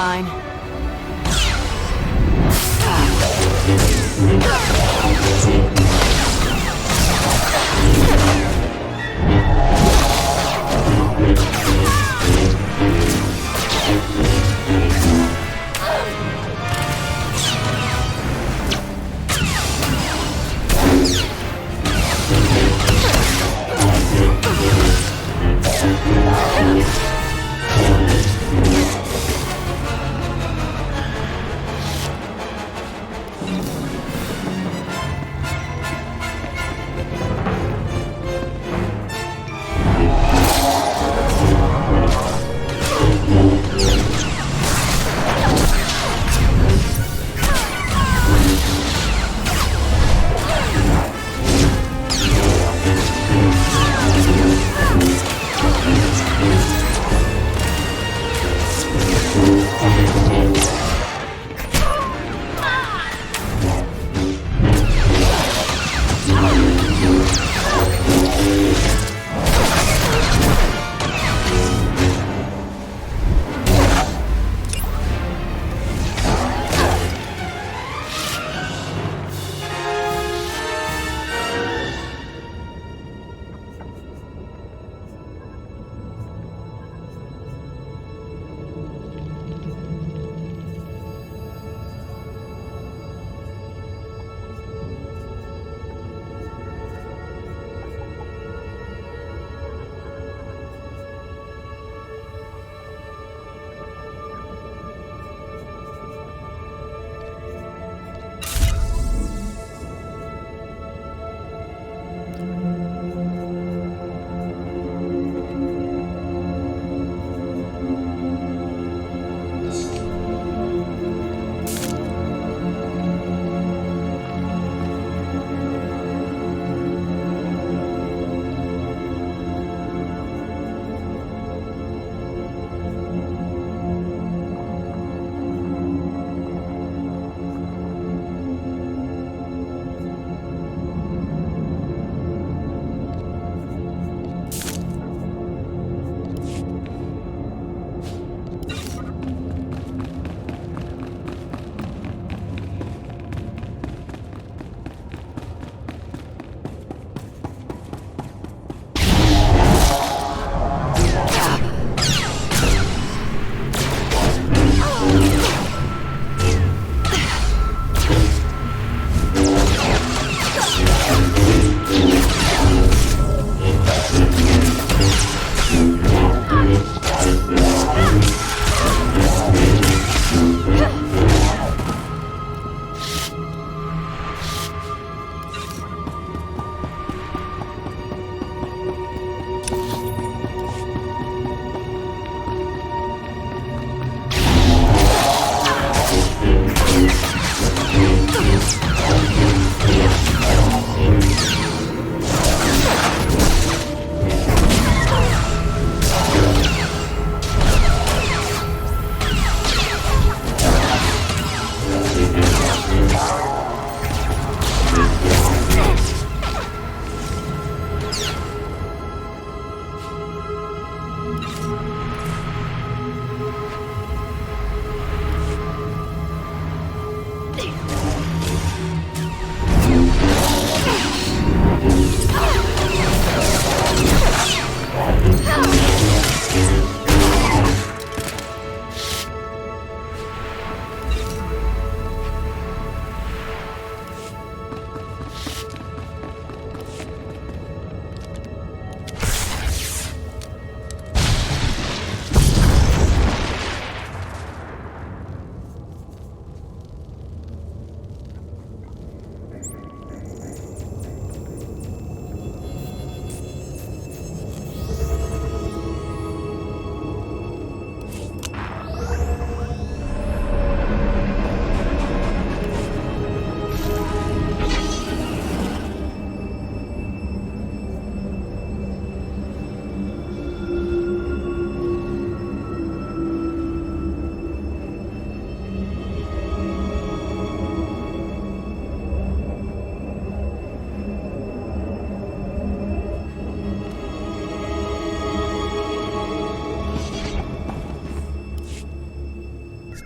fine.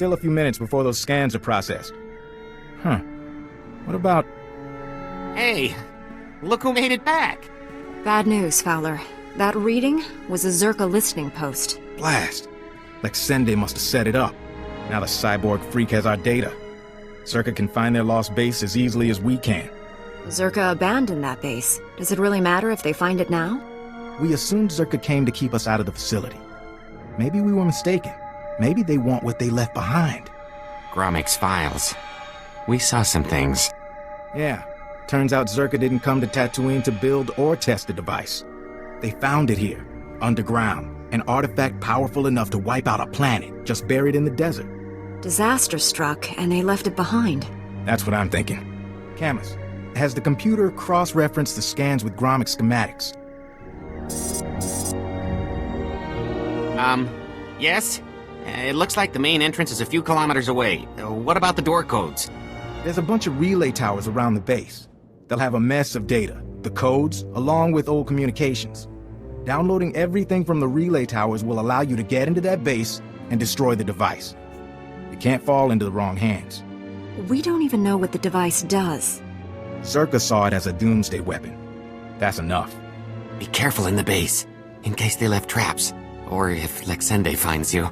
Still a few minutes before those scans are processed. Huh. What about... Hey, look who made it back. Bad news, Fowler. That reading was a Czerka listening post. Blast. Lexende must have set it up. Now the cyborg freak has our data. Czerka can find their lost base as easily as we can. Czerka abandoned that base. Does it really matter if they find it now? We assumed Czerka came to keep us out of the facility. Maybe we were mistaken. Maybe they want what they left behind. Gromik's files. We saw some things. Yeah. Turns out Czerka didn't come to Tatooine to build or test the device. They found it here, underground. An artifact powerful enough to wipe out a planet, just buried in the desert. Disaster struck, and they left it behind. That's what I'm thinking. Camus, has the computer cross-referenced the scans with Gromik schematics? Yes? It looks like the main entrance is a few kilometers away. What about the door codes? There's a bunch of relay towers around the base. They'll have a mess of data, the codes, along with old communications. Downloading everything from the relay towers will allow you to get into that base and destroy the device. It can't fall into the wrong hands. We don't even know what the device does. Czerka saw it as a doomsday weapon. That's enough. Be careful in the base, in case they left traps, or if Lexende finds you.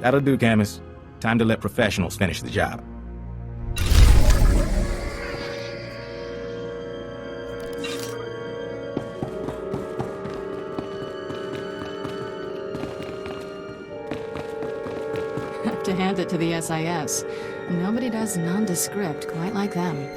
That'll do, Camus. Time to let professionals finish the job. Have to hand it to the SIS. Nobody does nondescript quite like them.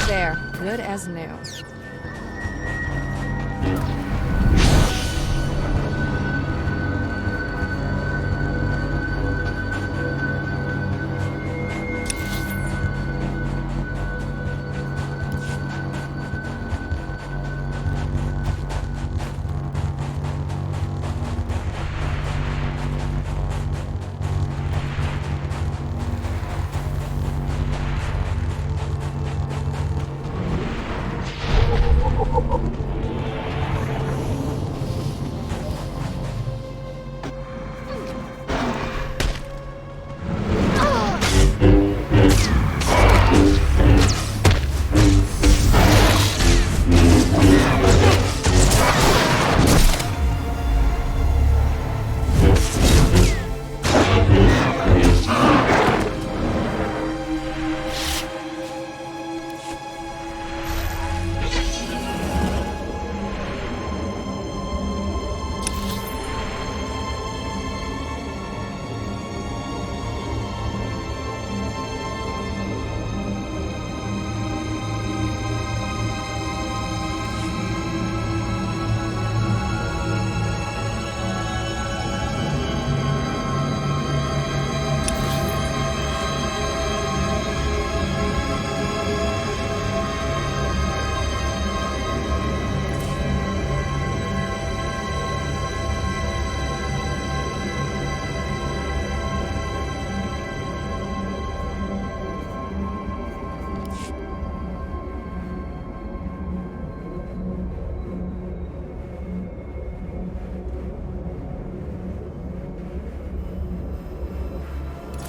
There, good as new.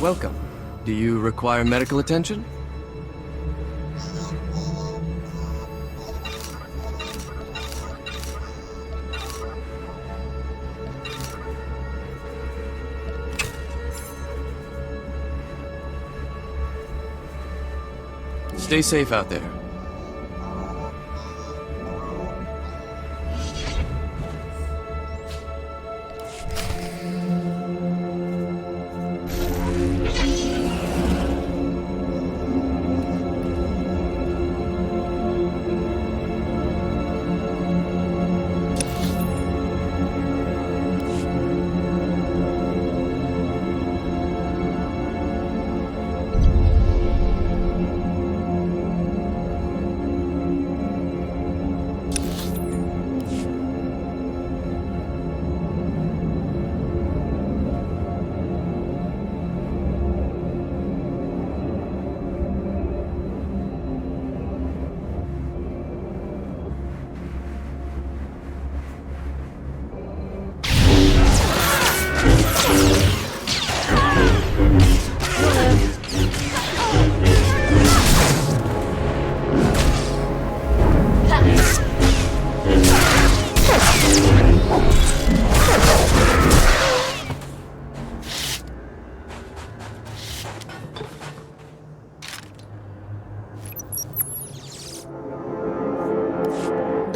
Welcome. Do you require medical attention? Stay safe out there.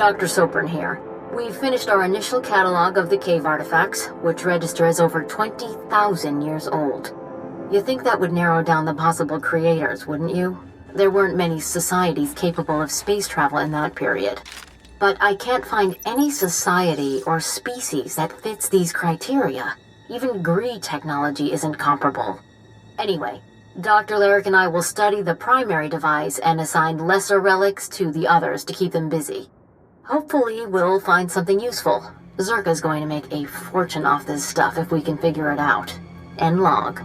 Dr. Sopern here. We've finished our initial catalog of the cave artifacts, which register as over 20,000 years old. You think that would narrow down the possible creators, wouldn't you? There weren't many societies capable of space travel in that period. But I can't find any society or species that fits these criteria. Even Greed technology isn't comparable. Anyway, Dr. Lyric and I will study the primary device and assign lesser relics to the others to keep them busy. Hopefully, we'll find something useful. Czerka's going to make a fortune off this stuff if we can figure it out. End log.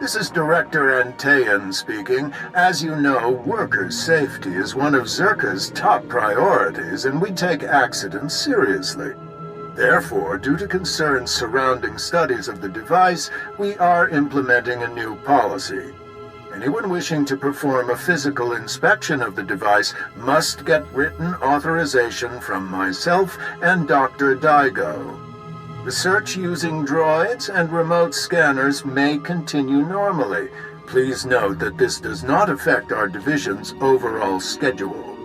This is Director Antaean speaking. As you know, workers' safety is one of Czerka's top priorities, and we take accidents seriously. Therefore, due to concerns surrounding studies of the device, we are implementing a new policy. Anyone wishing to perform a physical inspection of the device must get written authorization from myself and Dr. Daigo. Research using droids and remote scanners may continue normally. Please note that this does not affect our division's overall schedule.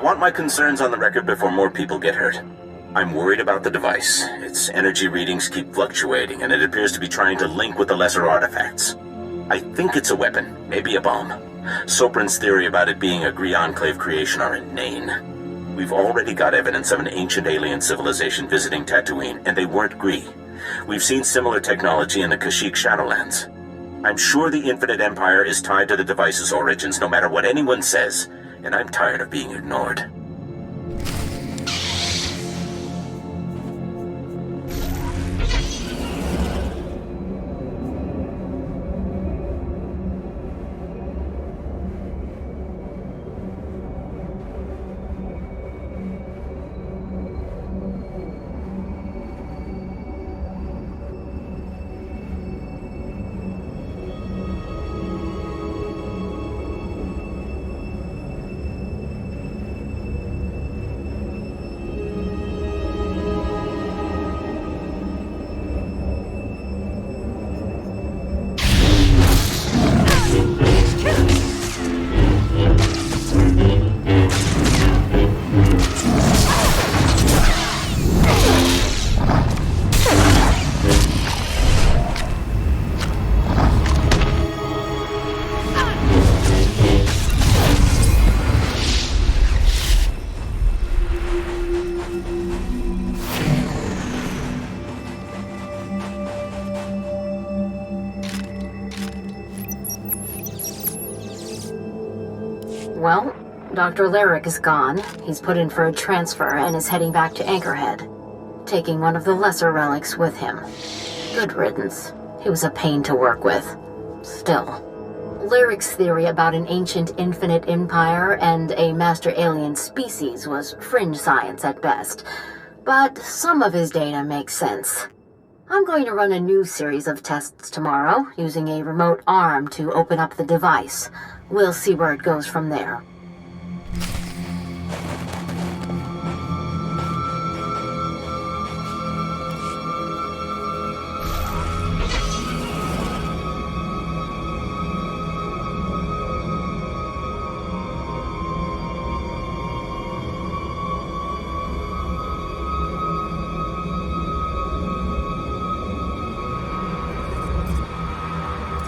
want my concerns on the record before more people get hurt. I'm worried about the device. Its energy readings keep fluctuating, and it appears to be trying to link with the lesser artifacts. I think it's a weapon, maybe a bomb. Sopran's theory about it being a Gree Enclave creation are inane. We've already got evidence of an ancient alien civilization visiting Tatooine, and they weren't Gree. We've seen similar technology in the Kashyyyk Shadowlands. I'm sure the Infinite Empire is tied to the device's origins, no matter what anyone says, and I'm tired of being ignored. Well, Dr. Lyric is gone. He's put in for a transfer and is heading back to Anchorhead, taking one of the lesser relics with him. Good riddance. He was a pain to work with. Still, Lyric's theory about an ancient infinite empire and a master alien species was fringe science at best, but some of his data makes sense. I'm going to run a new series of tests tomorrow, using a remote arm to open up the device. We'll see where it goes from there.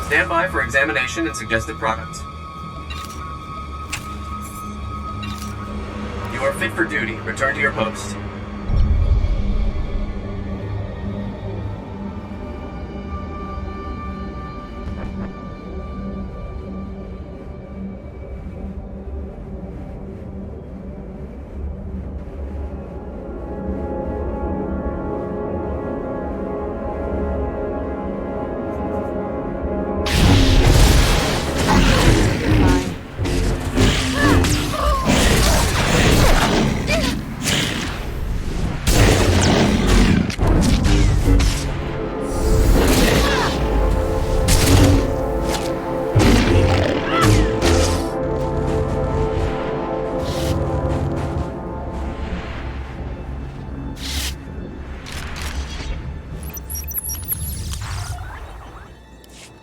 Stand by for examination and suggested products. You are fit for duty. Return to your post.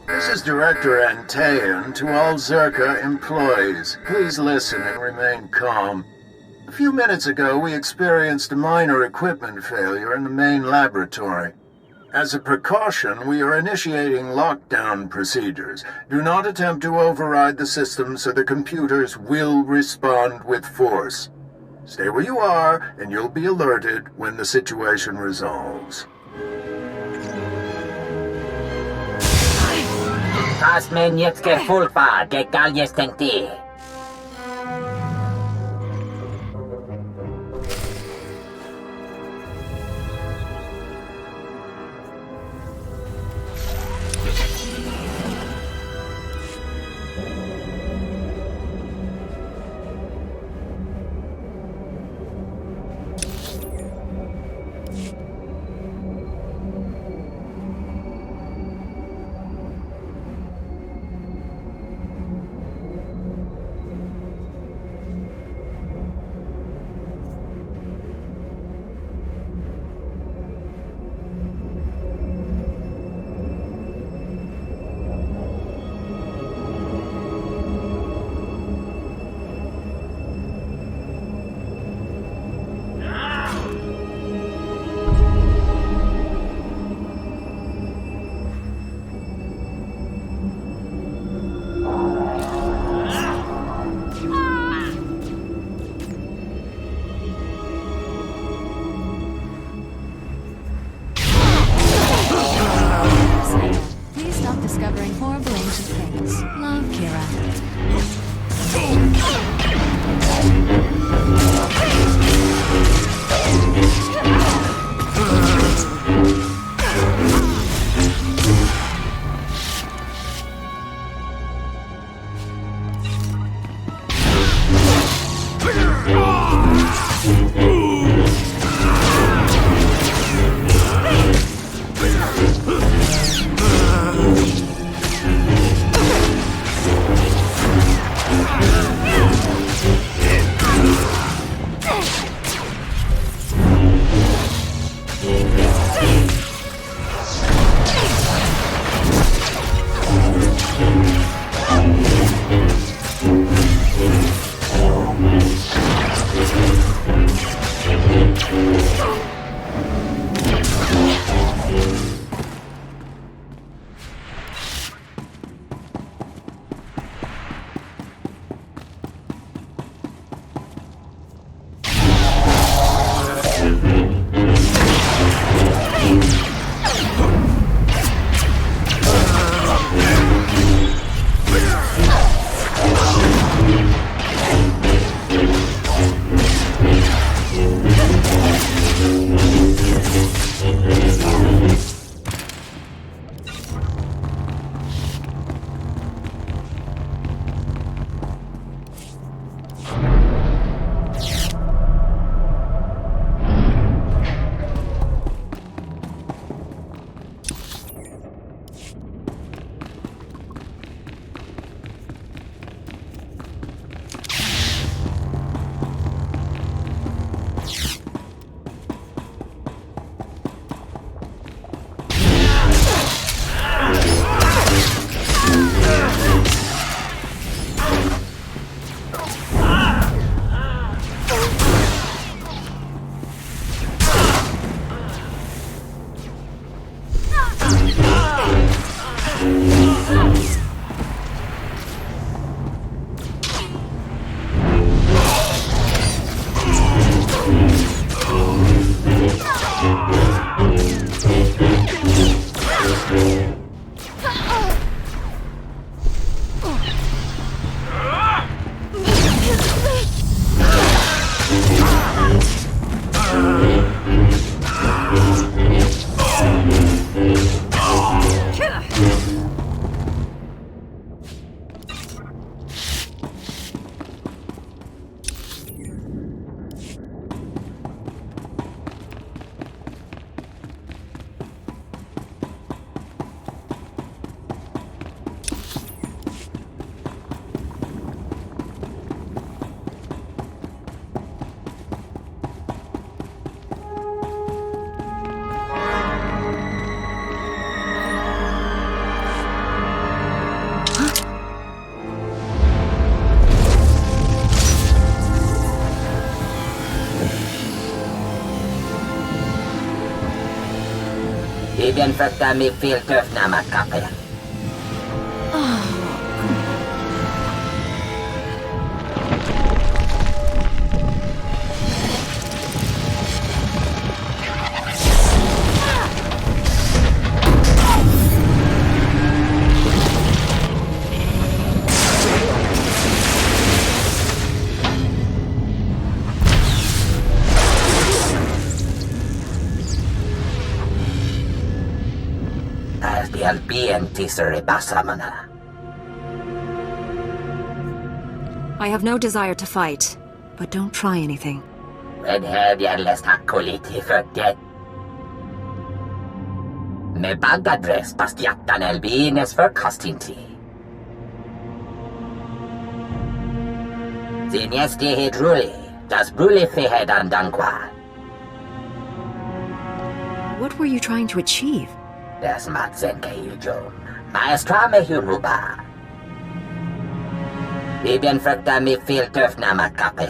This is Director Antaean to all Czerka employees. Please listen and remain calm. A few minutes ago, we experienced a minor equipment failure in the main laboratory. As a precaution, we are initiating lockdown procedures. Do not attempt to override the system, so the computers will respond with force. Stay where you are, and you'll be alerted when the situation resolves. Tasmen jetzt fulpa, gegal jestem ty. Bibien fruktar mig filtöf namakape. I have no desire to fight, but don't try anything. Redhead jävles hakkuliti för det. Med bagadres past jättan elbines för kastinti. Sin gästi hit ruli, das bruli fehedan dankwa. What were you trying to achieve? Das matsenke yujo. Maestra me huruba. Bibien fruktar mig filtöf namakape.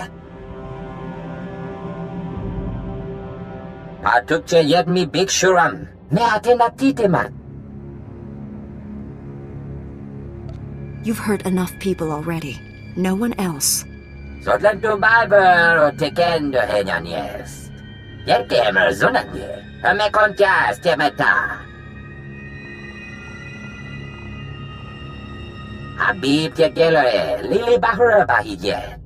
Patukche jed mi big shuram. Me atena titimat. You've hurt enough people already. No one else. Sotlan tu barber o tekendo henyan yes. Yerkemer zunanye. Me kontias temeta. Habib tegelore. Lili bahura bahije.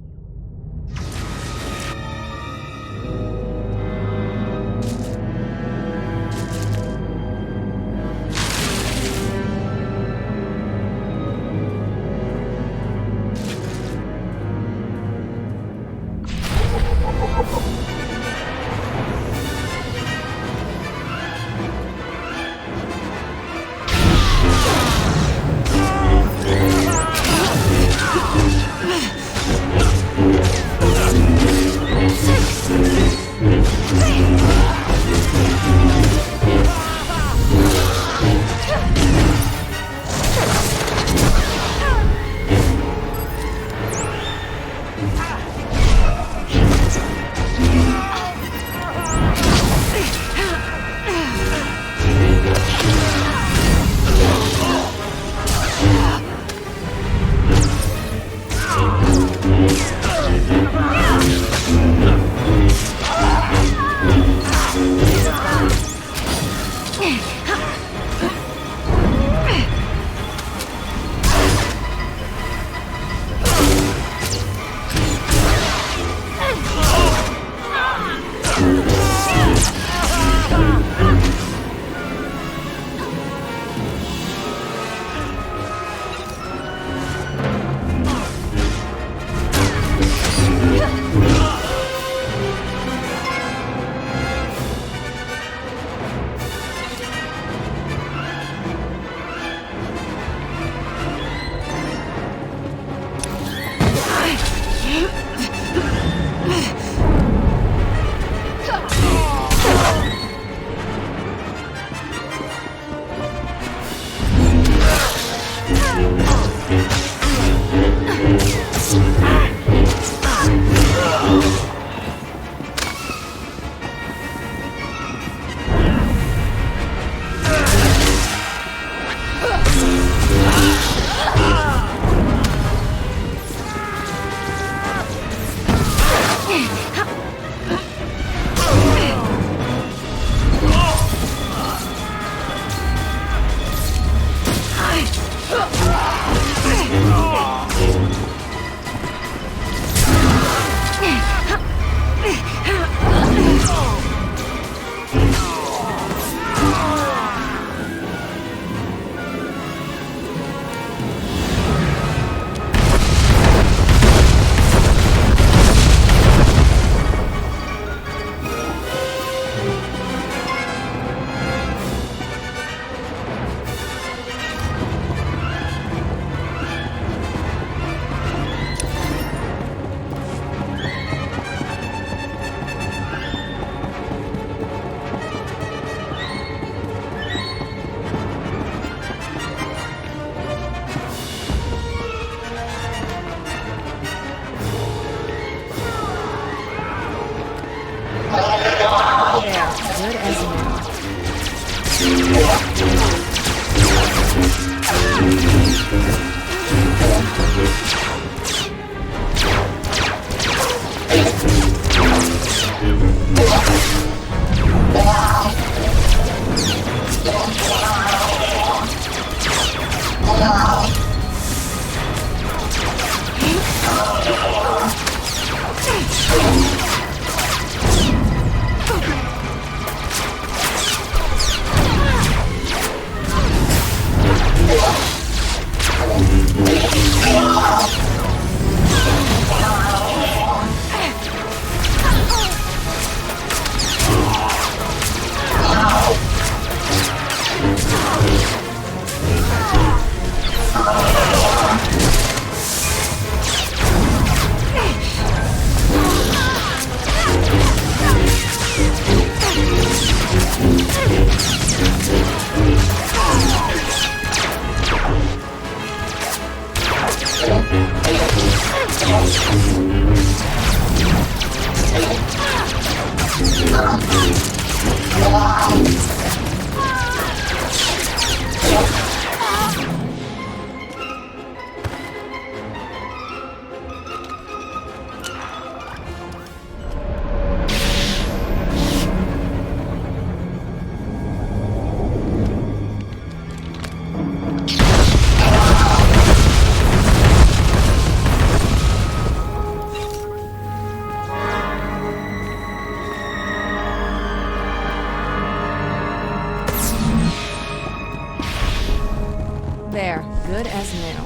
There, good as new.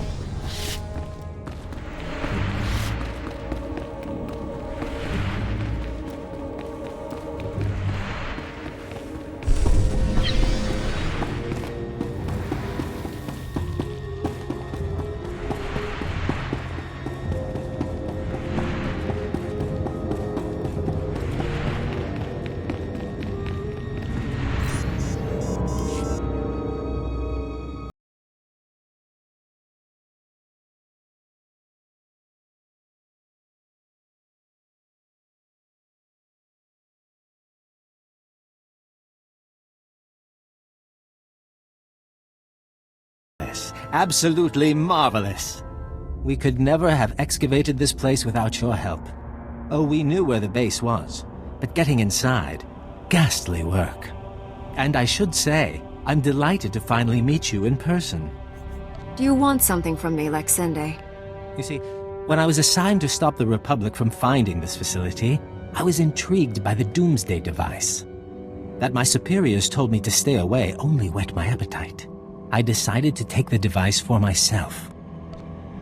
Absolutely marvelous. We could never have excavated this place without your help. Oh, we knew where the base was, but getting inside, ghastly work. And I should say, I'm delighted to finally meet you in person. Do you want something from me, Lexende? You see, when I was assigned to stop the Republic from finding this facility, I was intrigued by the Doomsday device. That my superiors told me to stay away only whet my appetite. I decided to take the device for myself.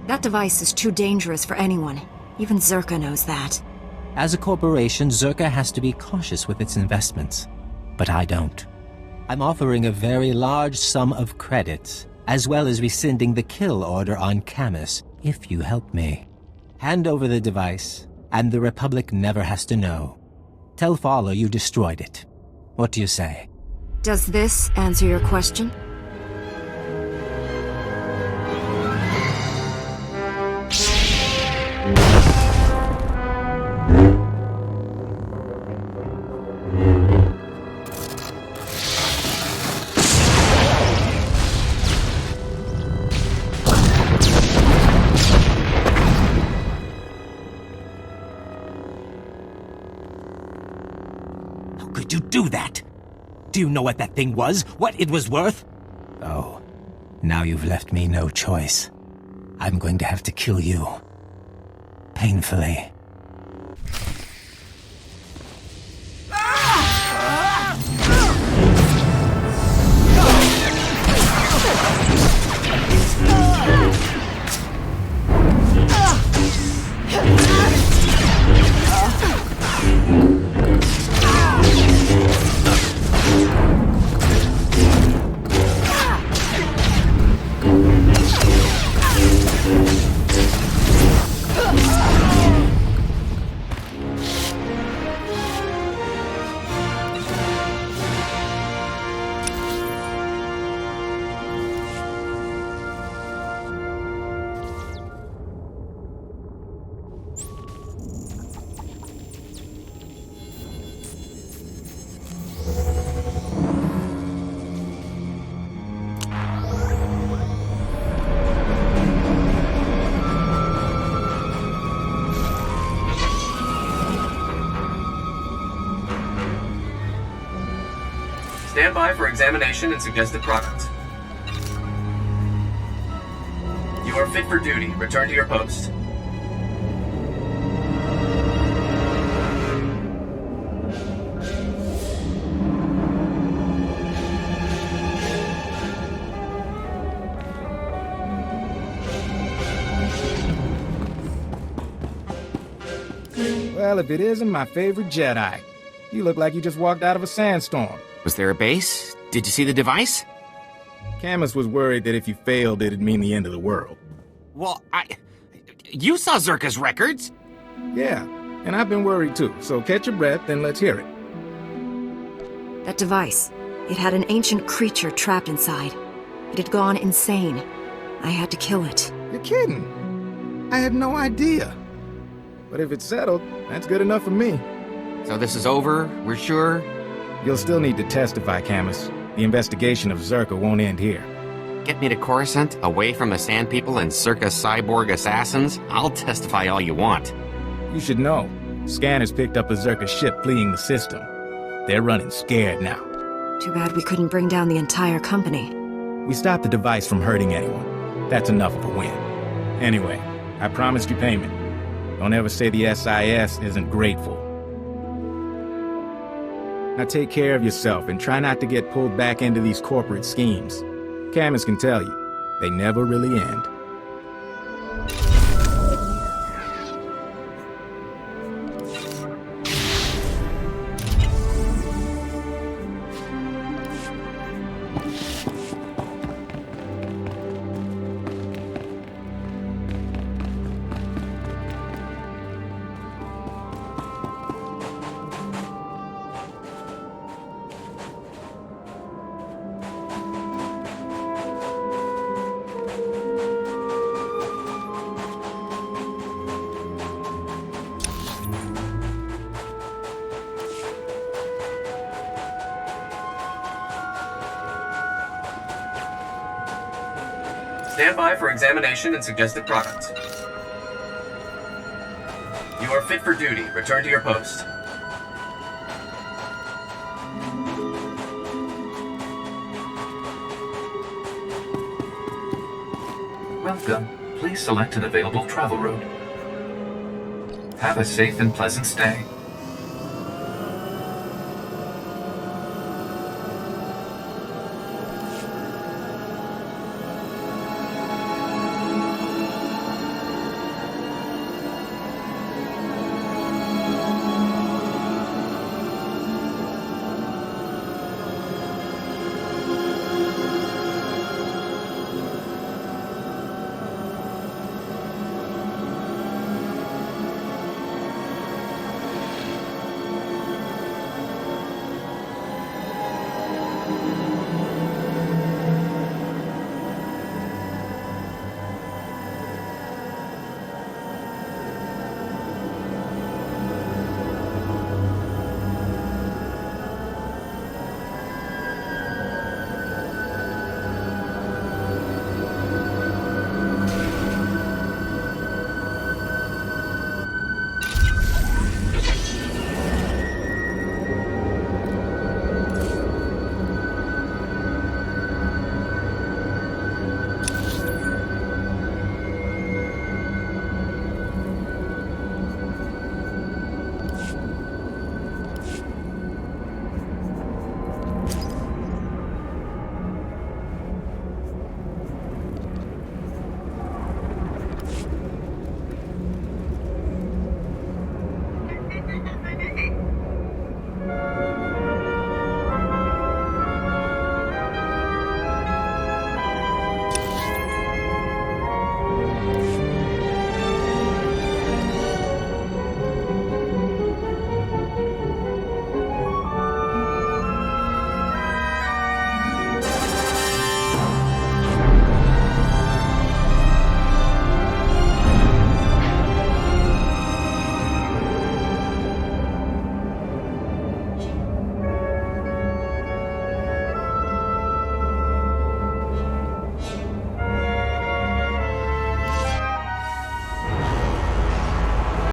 That device is too dangerous for anyone. Even Czerka knows that. As a corporation, Czerka has to be cautious with its investments. But I don't. I'm offering a very large sum of credits, as well as rescinding the kill order on Camus, if you help me. Hand over the device, and the Republic never has to know. Tell Fowler you destroyed it. What do you say? Does this answer your question? Could you do that? Do you know what that thing was? What it was worth? Oh, now you've left me no choice. I'm going to have to kill you. Painfully. Stand by for examination and suggested products. are fit for duty. Return to your post. Well, if it isn't my favorite Jedi, you look like you just walked out of a sandstorm. Was there a base? Did you see the device? Camus was worried that if you failed, it'd mean the end of the world. Well, You saw Czerka's records! Yeah, and I've been worried too, so catch your breath and let's hear it. That device. It had an ancient creature trapped inside. It had gone insane. I had to kill it. You're kidding. I had no idea. But if it's settled, that's good enough for me. So this is over? We're sure? You'll still need to testify, Camus. The investigation of Czerka won't end here. Get me to Coruscant, away from the Sand People and Czerka's cyborg assassins? I'll testify all you want. You should know. Scanners picked up a Czerka ship fleeing the system. They're running scared now. Too bad we couldn't bring down the entire company. We stopped the device from hurting anyone. That's enough of a win. Anyway, I promised you payment. Don't ever say the SIS isn't grateful. Now take care of yourself and try not to get pulled back into these corporate schemes. Camus can tell you, they never really end. Stand by for examination and suggested products. You are fit for duty. Return to your post. Welcome. Please select an available travel route. Have a safe and pleasant stay.